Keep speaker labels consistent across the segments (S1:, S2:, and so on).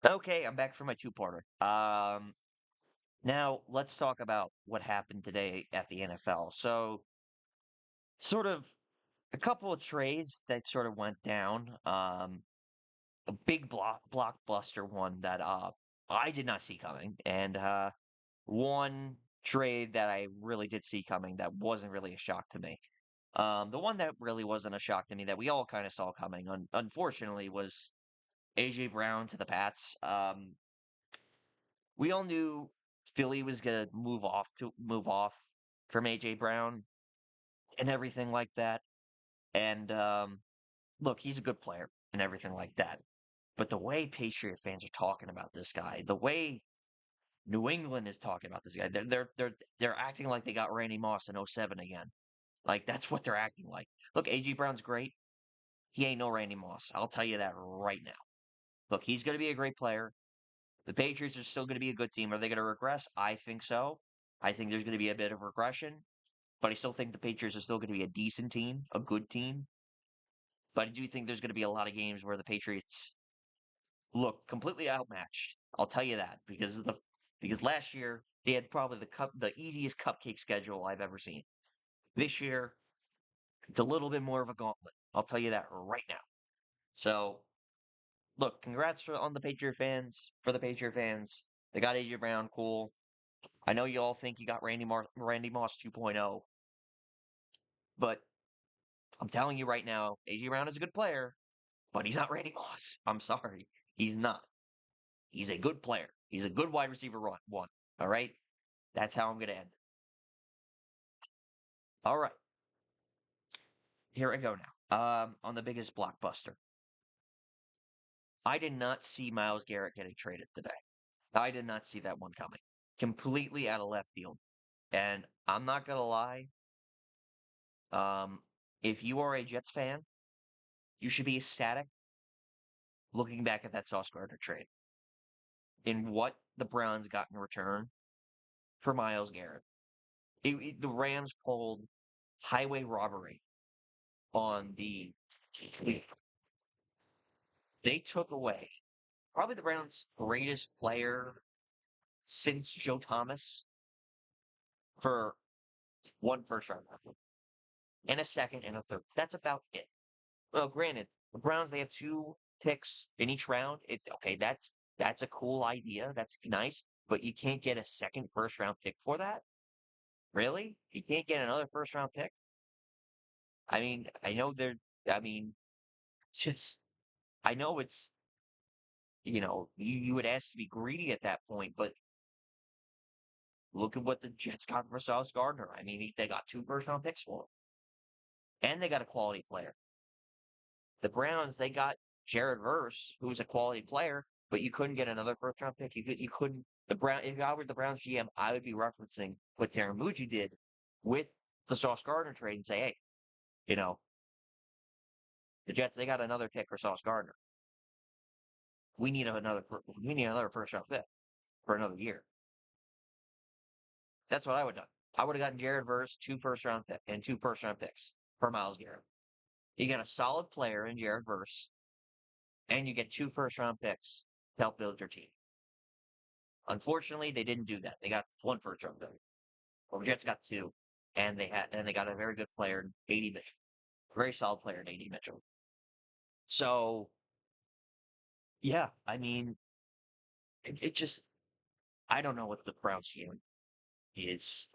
S1: Okay, I'm back for my two-parter. Now let's talk about what happened today at the NFL. So, sort of a couple of trades that sort of went down. A big blockbuster one that I did not see coming, and one trade that I really did see coming that wasn't really a shock to me. The one that really wasn't a shock to me that we all kind of saw coming, unfortunately, was A.J. Brown to the Pats. We all knew Philly was gonna move off from AJ Brown and everything like that. And look, he's a good player and everything like that. But the way Patriot fans are talking about this guy, the way New England is talking about this guy, they're acting like they got Randy Moss in '07 again. Like that's what they're acting like. Look, AJ Brown's great. He ain't no Randy Moss. I'll tell you that right now. Look, he's going to be a great player. The Patriots are still going to be a good team. Are they going to regress? I think so. I think there's going to be a bit of regression, but I still think the Patriots are still going to be a decent team, a good team. But I do think there's going to be a lot of games where the Patriots look completely outmatched. I'll tell you that because last year they had probably the easiest cupcake schedule I've ever seen. This year it's a little bit more of a gauntlet. I'll tell you that right now. So look, congrats on the Patriot fans for the Patriot fans. They got AJ Brown, cool. I know you all think you got Randy Moss 2.0, but I'm telling you right now, AJ Brown is a good player, but he's not Randy Moss. I'm sorry. He's not. He's a good player. He's a good wide receiver one. All right? That's how I'm going to end it. All right. Here I go now. On the biggest blockbuster. I did not see Myles Garrett getting traded today. I did not see that one coming. Completely out of left field. And I'm not going to lie. Um, if you are a Jets fan, you should be ecstatic looking back at that Sauce Gardner trade in what the Browns got in return for Myles Garrett. The Rams pulled highway robbery on they took away probably the Browns' greatest player since Joe Thomas for one first round pick and a second and a third. That's about it. Well, granted, the Browns they have two picks in each round. Okay, that's a cool idea. That's nice, but you can't get a second first round pick for that. Really? You can't get another first round pick? I mean, I know they're I mean, just I know it's you would ask to be greedy at that point, but look at what the Jets got for Sauce Gardner. I mean, they got two first round picks for him. And they got a quality player. The Browns, they got Jared Verse, who's a quality player, but you couldn't get another first round pick. You couldn't if I were the Browns GM, I would be referencing what Darren Muji did with the Sauce Gardner trade and say, hey, you know, the Jets, they got another pick for Sauce Gardner. We need another first round pick for another year. That's what I would have done. I would have gotten Jared Verse, two first round picks for Myles Garrett. You get a solid player in Jared Verse, and you get two first round picks to help build your team. Unfortunately, they didn't do that. They got one first round pick. Well, the Jets got two, and they got a very good player, AD Mitchell, very solid player in AD Mitchell. So yeah, I mean, it just I don't know what the Browns GM is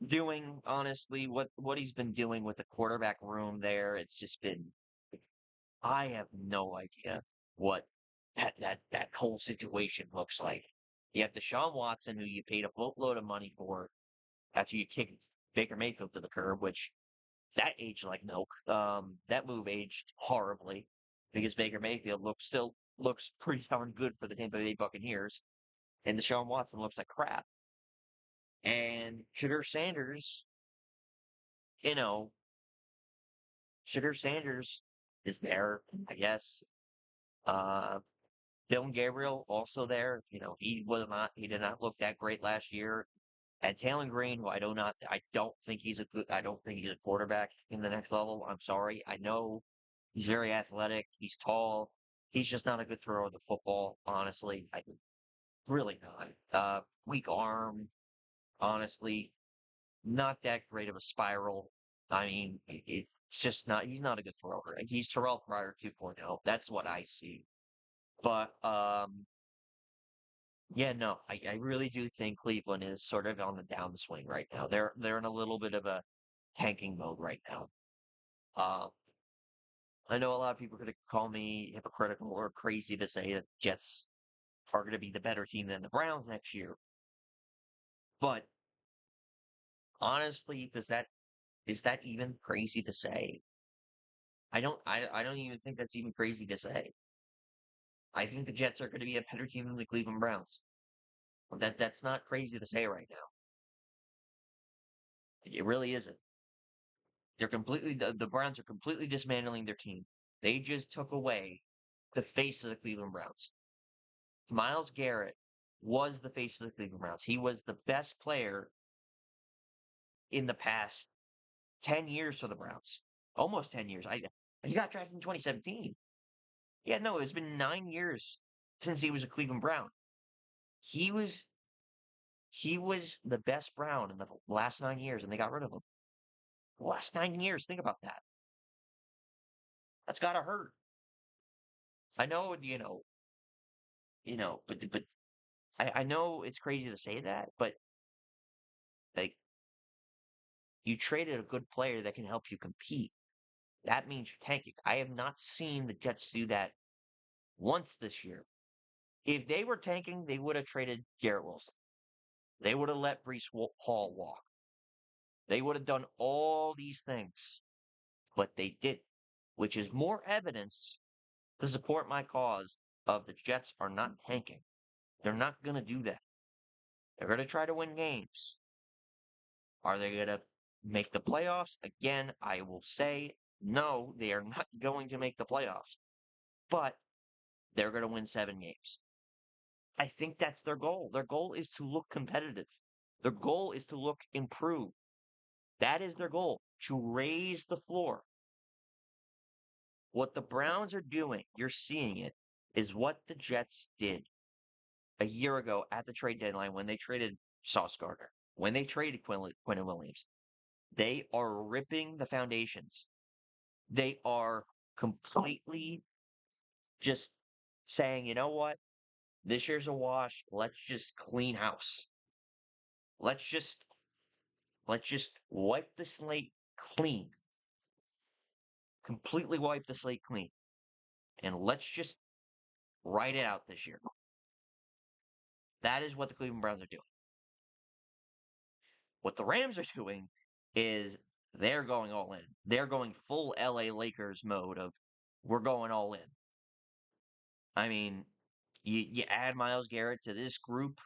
S1: doing. Honestly, what he's been doing with the quarterback room there, it's just been I have no idea what that whole situation looks like. You have Deshaun Watson, who you paid a boatload of money for after you kicked Baker Mayfield to the curb, which that aged like milk. That move aged horribly because Baker Mayfield still looks pretty darn good for the Tampa Bay Buccaneers, and Deshaun Watson looks like crap. And you know, Sugar Sanders is there, I guess. Uh, Dylan Gabriel also there. He did not look that great last year. And Taylor Green, who I don't think I don't think he's a quarterback in the next level. I'm sorry. I know he's very athletic. He's tall. He's just not a good thrower of the football, honestly. Really not. Weak arm, honestly. Not that great of a spiral. I mean, it's just not, he's not a good thrower. He's Terrell Pryor 2.0. That's what I see. But, yeah, no, I really do think Cleveland is sort of on the downswing right now. They're in a little bit of a tanking mode right now. Uh, I know a lot of people are going to call me hypocritical or crazy to say that Jets are going to be the better team than the Browns next year. But honestly, is that even crazy to say? I don't even think that's even crazy to say. I think the Jets are going to be a better team than the Cleveland Browns. That's not crazy to say right now. It really isn't. The Browns are completely dismantling their team. They just took away the face of the Cleveland Browns. Myles Garrett was the face of the Cleveland Browns. He was the best player in the past 10 years for the Browns. Almost 10 years. He got drafted in 2017. Yeah, no, it's been 9 years since he was a Cleveland Brown. He was he was the best Brown in the last 9 years, and they got rid of him. The last 9 years, think about that. That's gotta hurt. I know, but I know it's crazy to say that, but like you traded a good player that can help you compete. That means you're tanking. I have not seen the Jets do that once this year. If they were tanking, they would have traded Garrett Wilson. They would have let Hall walk. They would have done all these things, but they didn't, which is more evidence to support my cause of the Jets are not tanking. They're not going to do that. They're going to try to win games. Are they going to make the playoffs? Again, I will say no, they are not going to make the playoffs, but they're going to win 7 games. I think that's their goal. Their goal is to look competitive. Their goal is to look improved. That is their goal, to raise the floor. What the Browns are doing, you're seeing it, is what the Jets did a year ago at the trade deadline when they traded Sauce Gardner, when they traded Quentin Williams. They are ripping the foundations. They are completely just saying, you know what? This year's a wash. Let's just clean house. Let's just let's just wipe the slate clean. Completely wipe the slate clean. And let's just write it out this year. That is what the Cleveland Browns are doing. What the Rams are doing is they're going all in. They're going full LA Lakers mode of we're going all in. I mean, you add Myles Garrett to this group.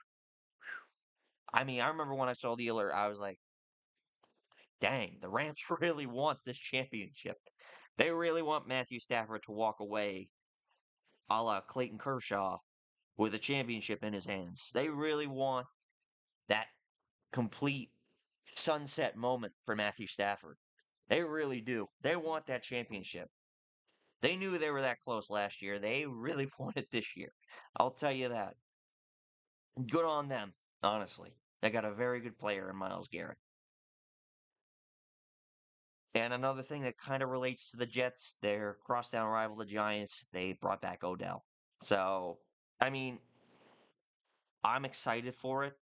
S1: I mean, I remember when I saw the alert, I was like, dang, the Rams really want this championship. They really want Matthew Stafford to walk away a la Clayton Kershaw with a championship in his hands. They really want that complete sunset moment for Matthew Stafford. They really do. They want that championship. They knew they were that close last year. They really want it this year. I'll tell you that. Good on them, honestly. They got a very good player in Myles Garrett. And another thing that kind of relates to the Jets, their crosstown rival, the Giants, they brought back Odell. So, I mean, I'm excited for it.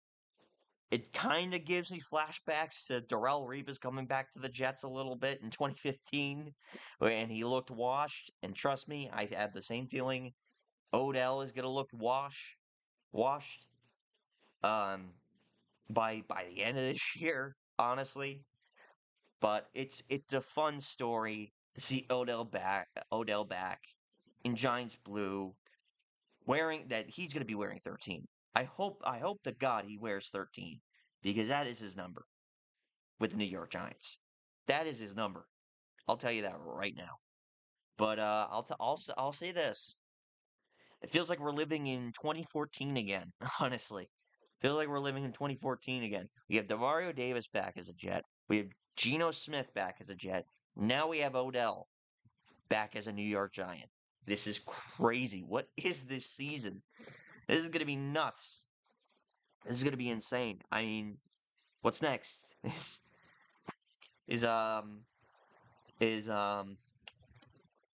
S1: It kind of gives me flashbacks to Darrelle Revis coming back to the Jets a little bit in 2015 when he looked washed. And trust me, I had the same feeling. Odell is going to look washed um, by the end of this year, honestly. But it's a fun story to see Odell back in Giants blue, wearing that he's going to be wearing 13. I hope to God he wears 13 because that is his number with the New York Giants. That is his number. I'll tell you that right now. But I'll say this. It feels like we're living in 2014 again, honestly. Feels like we're living in 2014 again. We have Demario Davis back as a Jet. We have Geno Smith back as a Jet. Now we have Odell back as a New York Giant. This is crazy. What is this season? This is gonna be nuts. This is gonna be insane. I mean, what's next? Is um is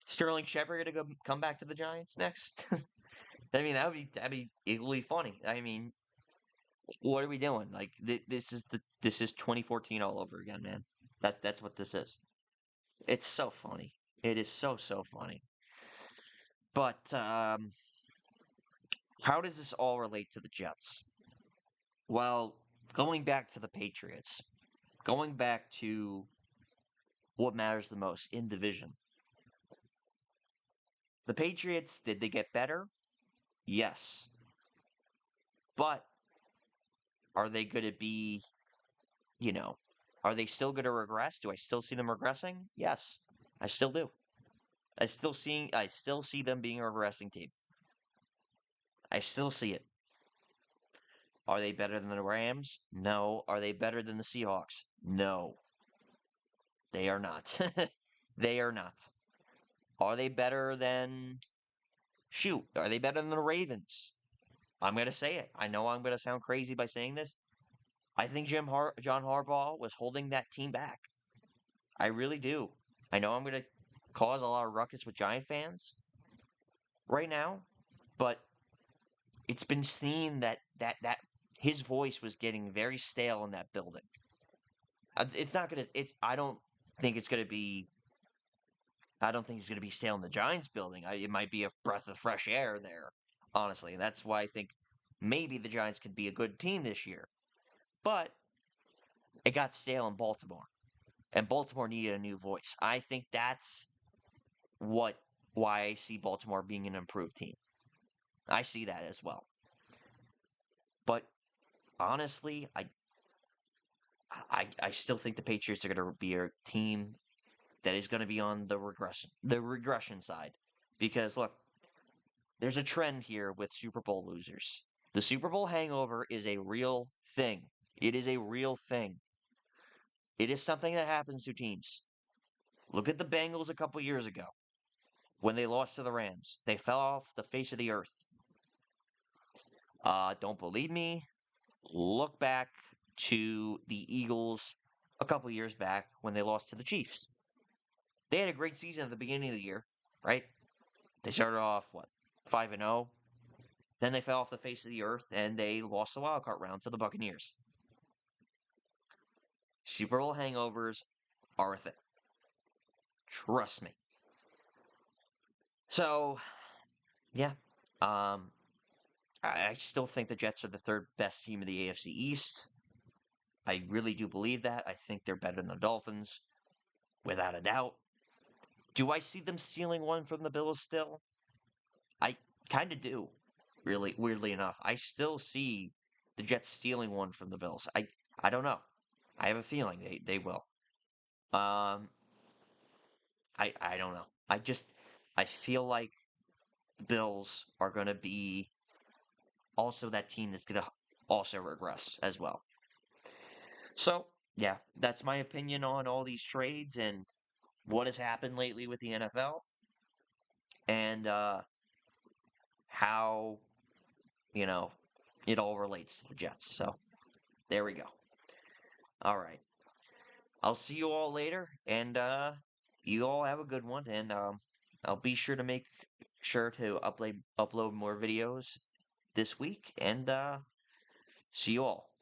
S1: Sterling Shepard gonna come back to the Giants next? I mean, that'd be equally funny. I mean, what are we doing? Like this is 2014 all over again, man. That's what this is. It's so funny. It is so funny. But how does this all relate to the Jets? Well, going back to the Patriots, going back to what matters the most in division. The Patriots, did they get better? Yes. But are they going to be, you know, are they still going to regress? Do I still see them regressing? Yes, I still do. I still see them being a regressing team. I still see it. Are they better than the Rams? No. Are they better than the Seahawks? No. They are not. They are not. Are they better than shoot? Are they better than the Ravens? I'm gonna say it. I know I'm gonna sound crazy by saying this. I think John Harbaugh was holding that team back. I really do. I know I'm gonna cause a lot of ruckus with Giant fans right now, but it's been seen that his voice was getting very stale in that building. It's not gonna. It's. I don't think it's gonna be. I don't think it's gonna be stale in the Giants building. It might be a breath of fresh air there. Honestly, that's why I think maybe the Giants could be a good team this year. But it got stale in Baltimore, and Baltimore needed a new voice. I think that's what why I see Baltimore being an improved team. I see that as well. But honestly, I still think the Patriots are going to be a team that is going to be on the regression side, because look, there's a trend here with Super Bowl losers. The Super Bowl hangover is a real thing. It is a real thing. It is something that happens to teams. Look at the Bengals a couple years ago when they lost to the Rams. They fell off the face of the earth. Don't believe me? Look back to the Eagles a couple years back when they lost to the Chiefs. They had a great season at the beginning of the year, right? They started off what 5-0. Then they fell off the face of the earth and they lost the wild card round to the Buccaneers. Super Bowl hangovers are a thing. Trust me. So, yeah. I still think the Jets are the third best team in the AFC East. I really do believe that. I think they're better than the Dolphins, without a doubt. Do I see them stealing one from the Bills still? I kind of do. Really, weirdly enough, I still see the Jets stealing one from the Bills. I don't know. I have a feeling they will. Um, I don't know. I feel like the Bills are going to be also that team that's going to also regress as well. So, yeah, that's my opinion on all these trades and what has happened lately with the NFL and how, you know, it all relates to the Jets. So, there we go. All right. I'll see you all later, and you all have a good one. And I'll be sure to make sure to upload more videos this week, and see you all.